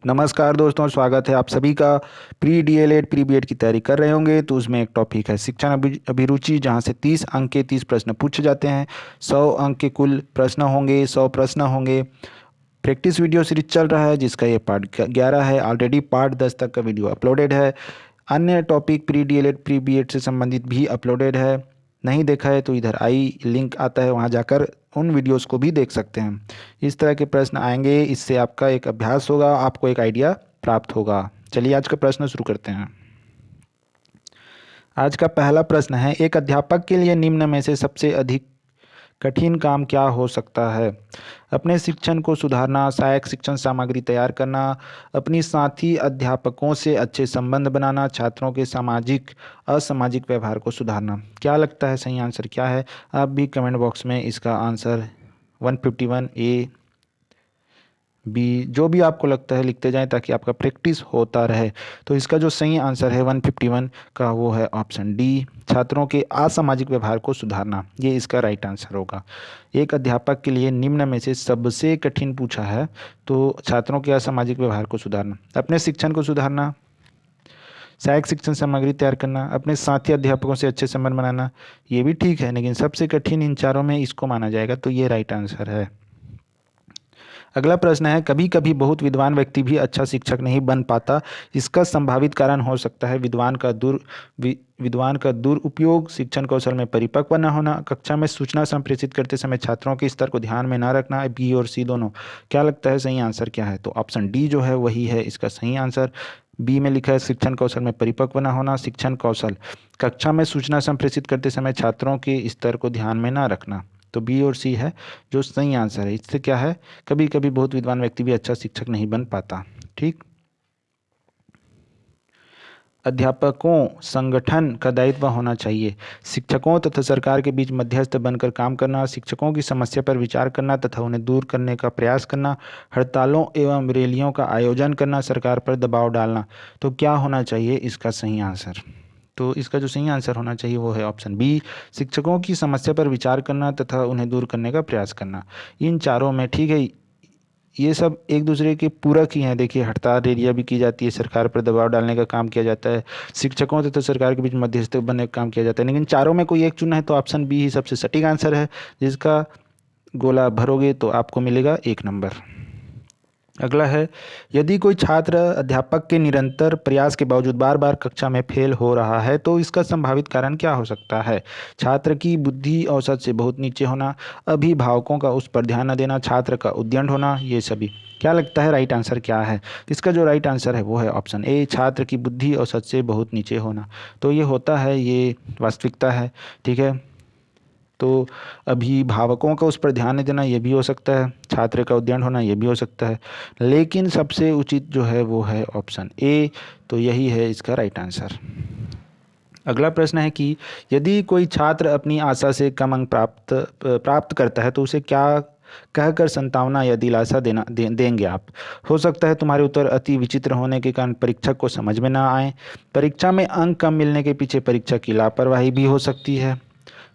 नमस्कार दोस्तों, स्वागत है आप सभी का। प्री डीएलएड प्री बीएड की तैयारी कर रहे होंगे तो उसमें एक टॉपिक है शिक्षण अभिरुचि, जहां से 30 अंक के 30 प्रश्न पूछे जाते हैं। 100 अंक के कुल प्रश्न होंगे, 100 प्रश्न होंगे। प्रैक्टिस वीडियो सीरीज चल रहा है जिसका ये पार्ट 11 है। ऑलरेडी पार्ट 10 तक का वीडियो अपलोडेड है। अन्य topic pre DElEd pre BEd से संबंधित भी अपलोडेड है। नहीं देखा है तो इधर आई लिंक आता है, वहाँ जाकर उन वीडियोस को भी देख सकते हैं। इस तरह के प्रश्न आएंगे, इससे आपका एक अभ्यास होगा, आपको एक आइडिया प्राप्त होगा। चलिए आज का प्रश्न शुरू करते हैं। आज का पहला प्रश्न है, एक अध्यापक के लिए निम्न में से सबसे अधिक कठिन काम क्या हो सकता है? अपने शिक्षण को सुधारना, सहायक शिक्षण सामग्री तैयार करना, अपनी साथी अध्यापकों से अच्छे संबंध बनाना, छात्रों के सामाजिक असामाजिक व्यवहार को सुधारना। क्या लगता है सही आंसर क्या है? आप भी कमेंट बॉक्स में इसका आंसर 151 ए बी जो भी आपको लगता है लिखते जाएं ताकि आपका प्रैक्टिस होता रहे। तो इसका जो सही आंसर है 151 का वो है ऑप्शन डी, छात्रों के असामाजिक व्यवहार को सुधारना। ये इसका राइट आंसर होगा। एक अध्यापक के लिए निम्न में से सबसे कठिन पूछा है तो छात्रों के असामाजिक व्यवहार को सुधारना, अपने शिक्षण को सुधारना, सहायक शिक्षण सामग्री तैयार करना, अपने साथी अध्यापकों से अच्छे संबंध बनाना। ये भी ठीक है, लेकिन सबसे कठिन इन चारों में इसको माना जाएगा, तो ये राइट आंसर है। अगला प्रश्न है, कभी कभी बहुत विद्वान व्यक्ति भी अच्छा शिक्षक नहीं बन पाता। इसका संभावित कारण हो सकता है विद्वान का दुरुपयोग, शिक्षण कौशल में परिपक्व न होना, कक्षा में सूचना संप्रेषित करते समय छात्रों के स्तर को ध्यान में न रखना, बी और सी दोनों। क्या लगता है सही आंसर क्या है? तो ऑप्शन डी जो है वही है इसका सही आंसर। बी में लिखा है शिक्षण कौशल में परिपक्व न होना, शिक्षण कौशल कक्षा में सूचना संप्रेषित करते समय छात्रों के स्तर को ध्यान में न रखना। तो बी और सी है जो सही आंसर है। इससे क्या है, कभी कभी बहुत विद्वान व्यक्ति भी अच्छा शिक्षक नहीं बन पाता। ठीक। अध्यापकों संगठन का दायित्व होना चाहिए। शिक्षकों तथा सरकार के बीच मध्यस्थ बनकर काम करना, शिक्षकों की समस्या पर विचार करना तथा उन्हें दूर करने का प्रयास करना, हड़तालों एवं रैलियों का आयोजन करना, सरकार पर दबाव डालना। तो क्या होना चाहिए इसका सही आंसर? तो इसका जो सही आंसर होना चाहिए वो है ऑप्शन बी, शिक्षकों की समस्या पर विचार करना तथा उन्हें दूर करने का प्रयास करना। इन चारों में ठीक है, ये सब एक दूसरे के पूरक ही हैं। देखिए, हड़ताल रैलियाँ भी की जाती है, सरकार पर दबाव डालने का काम किया जाता है, शिक्षकों तथा सरकार के बीच मध्यस्थ बनने का काम किया जाता है, लेकिन चारों में कोई एक चुनना है तो ऑप्शन बी ही सबसे सटीक आंसर है, जिसका गोला भरोगे तो आपको मिलेगा 1 नंबर। अगला है, यदि कोई छात्र अध्यापक के निरंतर प्रयास के बावजूद बार बार कक्षा में फेल हो रहा है तो इसका संभावित कारण क्या हो सकता है? छात्र की बुद्धि औसत से बहुत नीचे होना, अभिभावकों का उस पर ध्यान न देना, छात्र का उद्यंड होना, ये सभी। क्या लगता है राइट आंसर क्या है? इसका जो राइट आंसर है वो है ऑप्शन ए, छात्र की बुद्धि औसत से बहुत नीचे होना। तो ये होता है, ये वास्तविकता है। ठीक है, तो अभिभावकों का उस पर ध्यान नहीं देना ये भी हो सकता है, छात्र का उद्यम होना ये भी हो सकता है, लेकिन सबसे उचित जो है वो है ऑप्शन ए। तो यही है इसका राइट आंसर। अगला प्रश्न है कि यदि कोई छात्र अपनी आशा से कम अंक प्राप्त करता है तो उसे क्या कहकर संतावना या दिलासा देंगे आप? हो सकता है तुम्हारे उत्तर अति विचित्र होने के कारण परीक्षक को समझ में ना आए, परीक्षा में अंक कम मिलने के पीछे परीक्षक की लापरवाही भी हो सकती है,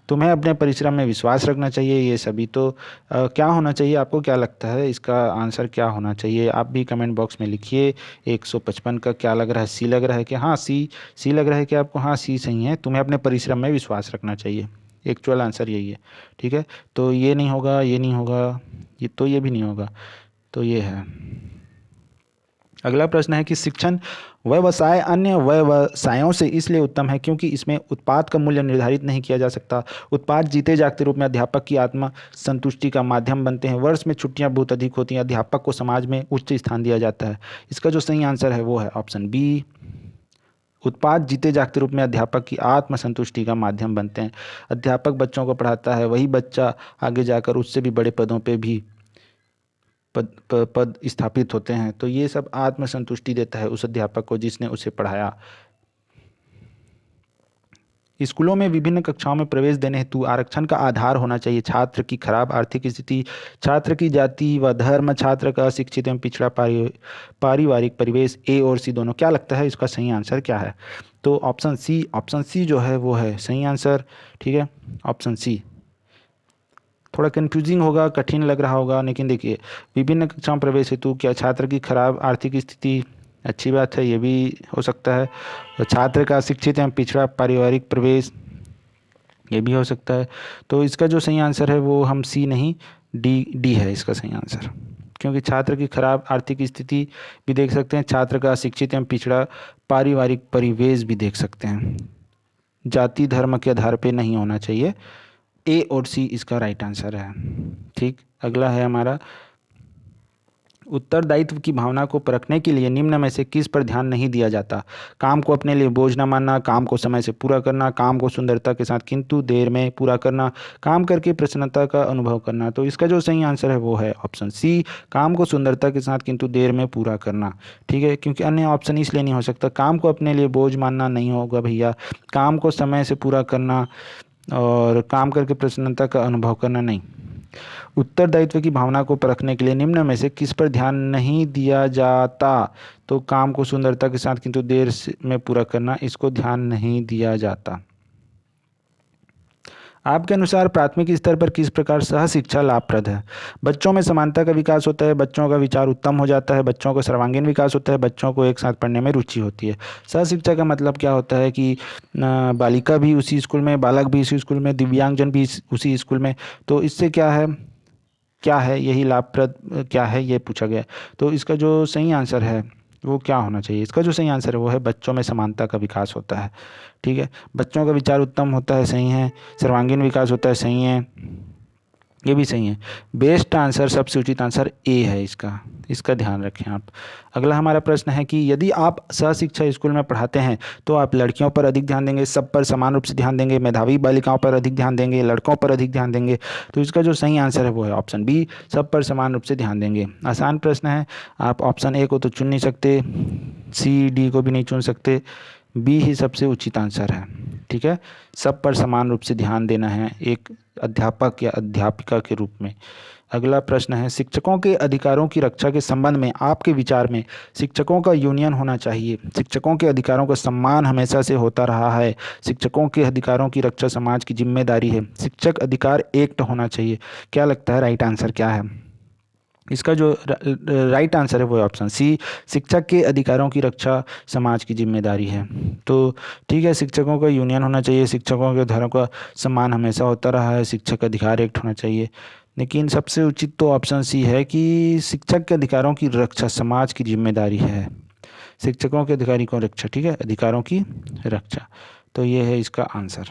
तुम्हें अपने परिश्रम में विश्वास रखना चाहिए, ये सभी। तो क्या होना चाहिए, आपको क्या लगता है इसका आंसर क्या होना चाहिए? आप भी कमेंट बॉक्स में लिखिए। 155 का क्या लग रहा है? सी लग रहा है कि हाँ सी लग रहा है कि आपको? हाँ, सी सही है, तुम्हें अपने परिश्रम में विश्वास रखना चाहिए। एक्चुअल आंसर यही है। ठीक है, तो ये नहीं होगा, ये नहीं होगा, ये भी नहीं होगा, तो ये है। अगला प्रश्न है कि शिक्षण व्यवसाय अन्य व्यवसायों से इसलिए उत्तम है क्योंकि इसमें उत्पाद का मूल्य निर्धारित नहीं किया जा सकता, उत्पाद जीते जागते रूप में अध्यापक की आत्मा संतुष्टि का माध्यम बनते हैं, वर्ष में छुट्टियां बहुत अधिक होती हैं, अध्यापक को समाज में उच्च स्थान दिया जाता है। इसका जो सही आंसर है वो है ऑप्शन बी, उत्पाद जीते जागते रूप में अध्यापक की आत्म संतुष्टि का माध्यम बनते हैं। अध्यापक बच्चों को पढ़ाता है, वही बच्चा आगे जाकर उससे भी बड़े पदों पर भी पद स्थापित होते हैं। तो ये सब आत्मसंतुष्टि देता है उस अध्यापक को जिसने उसे पढ़ाया। स्कूलों में विभिन्न कक्षाओं में प्रवेश देने हेतु आरक्षण का आधार होना चाहिए छात्र की खराब आर्थिक स्थिति, छात्र की जाति व धर्म, छात्र का अशिक्षित एवं पिछड़ा पारिवारिक परिवेश। ए और सी दोनों। क्या लगता है इसका सही आंसर क्या है? तो ऑप्शन सी जो है वो है सही आंसर। ठीक है, ऑप्शन सी। थोड़ा कन्फ्यूजिंग होगा, कठिन लग रहा होगा, लेकिन देखिए विभिन्न कक्षाओं में प्रवेश हेतु क्या छात्र की खराब आर्थिक स्थिति, अच्छी बात है, ये भी हो सकता है। तो छात्र का शिक्षित एवं पिछड़ा पारिवारिक प्रवेश, ये भी हो सकता है। तो इसका जो सही आंसर है वो हम सी नहीं, डी है इसका सही आंसर, क्योंकि छात्र की खराब आर्थिक स्थिति भी देख सकते हैं, छात्र का शिक्षित एवं पिछड़ा पारिवारिक परिवेश भी देख सकते हैं। जाति धर्म के आधार पे नहीं होना चाहिए, ए और सी इसका राइट आंसर है। ठीक, अगला है हमारा, उत्तरदायित्व की भावना को परखने के लिए निम्न में से किस पर ध्यान नहीं दिया जाता? काम को अपने लिए बोझ न मानना, काम को समय से पूरा करना, काम को सुंदरता के साथ किंतु देर में पूरा करना, काम करके प्रसन्नता का अनुभव करना। तो इसका जो सही आंसर है वो है ऑप्शन सी, काम को सुंदरता के साथ किंतु देर में पूरा करना। ठीक है, क्योंकि अन्य ऑप्शन इसलिए नहीं हो सकता, काम को अपने लिए बोझ मानना नहीं होगा भैया, काम को समय से पूरा करना और काम करके प्रसन्नता का अनुभव करना नहीं। उत्तरदायित्व की भावना को परखने के लिए निम्न में से किस पर ध्यान नहीं दिया जाता? तो काम को सुंदरता के साथ किंतु देर में पूरा करना, इसको ध्यान नहीं दिया जाता। आपके अनुसार प्राथमिक स्तर पर किस प्रकार सह शिक्षा लाभप्रद है? बच्चों में समानता का विकास होता है, बच्चों का विचार उत्तम हो जाता है, बच्चों का सर्वांगीण विकास होता है, बच्चों को एक साथ पढ़ने में रुचि होती है। सह शिक्षा का मतलब क्या होता है कि बालिका भी उसी स्कूल में, बालक भी उसी स्कूल में, दिव्यांगजन भी उसी स्कूल में। तो इससे क्या है यही लाभप्रद क्या है, ये पूछा गया। तो इसका जो सही आंसर है वो क्या होना चाहिए? इसका जो सही आंसर है वो है बच्चों में समानता का विकास होता है। ठीक है, बच्चों का विचार उत्तम होता है, सही है, सर्वांगीण विकास होता है, सही है, ये भी सही है। बेस्ट आंसर, सबसे उचित आंसर ए है इसका ध्यान रखें आप। अगला हमारा प्रश्न है कि यदि आप सह शिक्षा स्कूल में पढ़ाते हैं तो आप लड़कियों पर अधिक ध्यान देंगे, सब पर समान रूप से ध्यान देंगे, मेधावी बालिकाओं पर अधिक ध्यान देंगे, लड़कों पर अधिक ध्यान देंगे? तो इसका जो सही आंसर है वो है ऑप्शन बी, सब पर समान रूप से ध्यान देंगे। आसान प्रश्न है, आप ऑप्शन ए को तो चुन नहीं सकते, सी डी को भी नहीं चुन सकते, बी ही सबसे उचित आंसर है। ठीक है, सब पर समान रूप से ध्यान देना है एक अध्यापक या अध्यापिका के रूप में। अगला प्रश्न है, शिक्षकों के अधिकारों की रक्षा के संबंध में आपके विचार में शिक्षकों का यूनियन होना चाहिए, शिक्षकों के अधिकारों का सम्मान हमेशा से होता रहा है, शिक्षकों के अधिकारों की रक्षा समाज की जिम्मेदारी है, शिक्षक अधिकार एक्ट होना चाहिए? क्या लगता है राइट आंसर क्या है? इसका जो राइट आंसर है वो है ऑप्शन सी, शिक्षक के अधिकारों की रक्षा समाज की जिम्मेदारी है। तो ठीक है, शिक्षकों का यूनियन होना चाहिए, शिक्षकों के अधिकारों का सम्मान हमेशा होता रहा है, शिक्षक अधिकार एक्ट होना चाहिए, लेकिन सबसे उचित तो ऑप्शन सी है कि शिक्षक के अधिकारों की रक्षा समाज की जिम्मेदारी है। शिक्षकों के अधिकारी को रक्षा, ठीक है, अधिकारों की रक्षा, तो ये है इसका आंसर।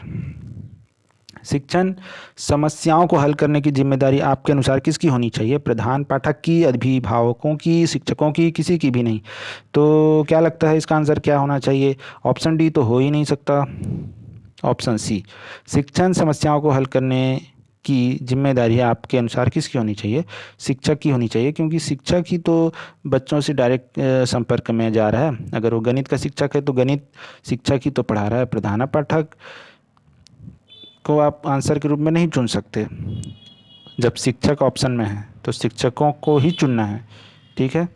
शिक्षण समस्याओं को हल करने की जिम्मेदारी आपके अनुसार किसकी होनी चाहिए? प्रधान पाठक की, अभिभावकों की, शिक्षकों की, किसी की भी नहीं? तो क्या लगता है इसका आंसर क्या होना चाहिए? ऑप्शन डी तो हो ही नहीं सकता, ऑप्शन सी, शिक्षण समस्याओं को हल करने की जिम्मेदारी आपके अनुसार किसकी होनी चाहिए? शिक्षक की होनी चाहिए, क्योंकि शिक्षक ही तो बच्चों से डायरेक्ट संपर्क में जा रहा है। अगर वो गणित का शिक्षक है तो गणित शिक्षक ही तो पढ़ा रहा है, प्रधान पाठक को आप आंसर के रूप में नहीं चुन सकते। जब शिक्षक ऑप्शन में है तो शिक्षकों को ही चुनना है। ठीक है,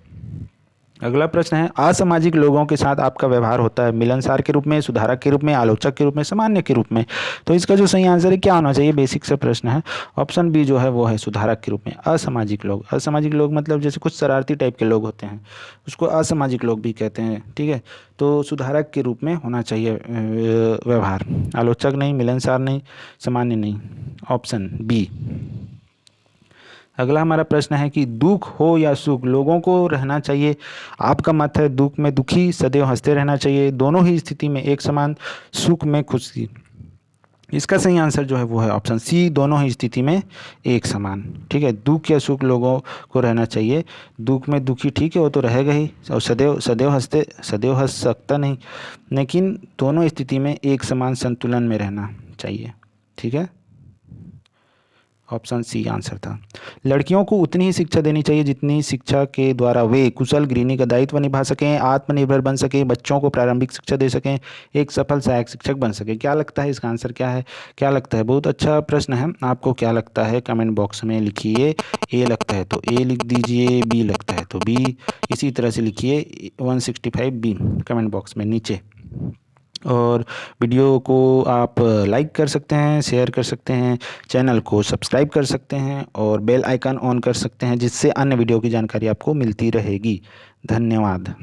अगला प्रश्न है, असामाजिक लोगों के साथ आपका व्यवहार होता है मिलनसार के रूप में, सुधारक के रूप में, आलोचक के रूप में, सामान्य के रूप में? तो इसका जो सही आंसर है क्या होना चाहिए? बेसिक सा प्रश्न है, ऑप्शन बी जो है वो है सुधारक के रूप में। असामाजिक लोग, असामाजिक लोग मतलब जैसे कुछ शरारती टाइप के लोग होते हैं उसको असामाजिक लोग भी कहते हैं। ठीक है, तो सुधारक के रूप में होना चाहिए व्यवहार, आलोचक नहीं, मिलनसार नहीं, सामान्य नहीं, ऑप्शन बी। अगला हमारा प्रश्न है कि दुख हो या सुख लोगों को रहना चाहिए? आपका मत है दुख में दुखी, सदैव हंसते रहना चाहिए, दोनों ही स्थिति में एक समान, सुख में खुशी। इसका सही आंसर जो है वो है ऑप्शन सी, दोनों ही स्थिति में एक समान। ठीक है, दुख या सुख लोगों को रहना चाहिए, दुख में दुखी ठीक है वो तो रहेगा ही, और सदैव हंस सकता नहीं, लेकिन दोनों स्थिति में एक समान संतुलन में रहना चाहिए। ठीक है, ऑप्शन सी आंसर था। लड़कियों को उतनी ही शिक्षा देनी चाहिए जितनी शिक्षा के द्वारा वे कुशल गृहिणी का दायित्व निभा सकें, आत्मनिर्भर बन सकें, बच्चों को प्रारंभिक शिक्षा दे सकें, एक सफल सहायक शिक्षक बन सकें। क्या लगता है इसका आंसर क्या है? क्या लगता है? बहुत अच्छा प्रश्न है, आपको क्या लगता है कमेंट बॉक्स में लिखिए। ए लगता है तो ए लिख दीजिए, बी लगता है तो बी, इसी तरह से लिखिए 165 बी कमेंट बॉक्स में नीचे। और वीडियो को आप लाइक कर सकते हैं, शेयर कर सकते हैं, चैनल को सब्सक्राइब कर सकते हैं और बेल आइकन ऑन कर सकते हैं, जिससे अन्य वीडियो की जानकारी आपको मिलती रहेगी। धन्यवाद।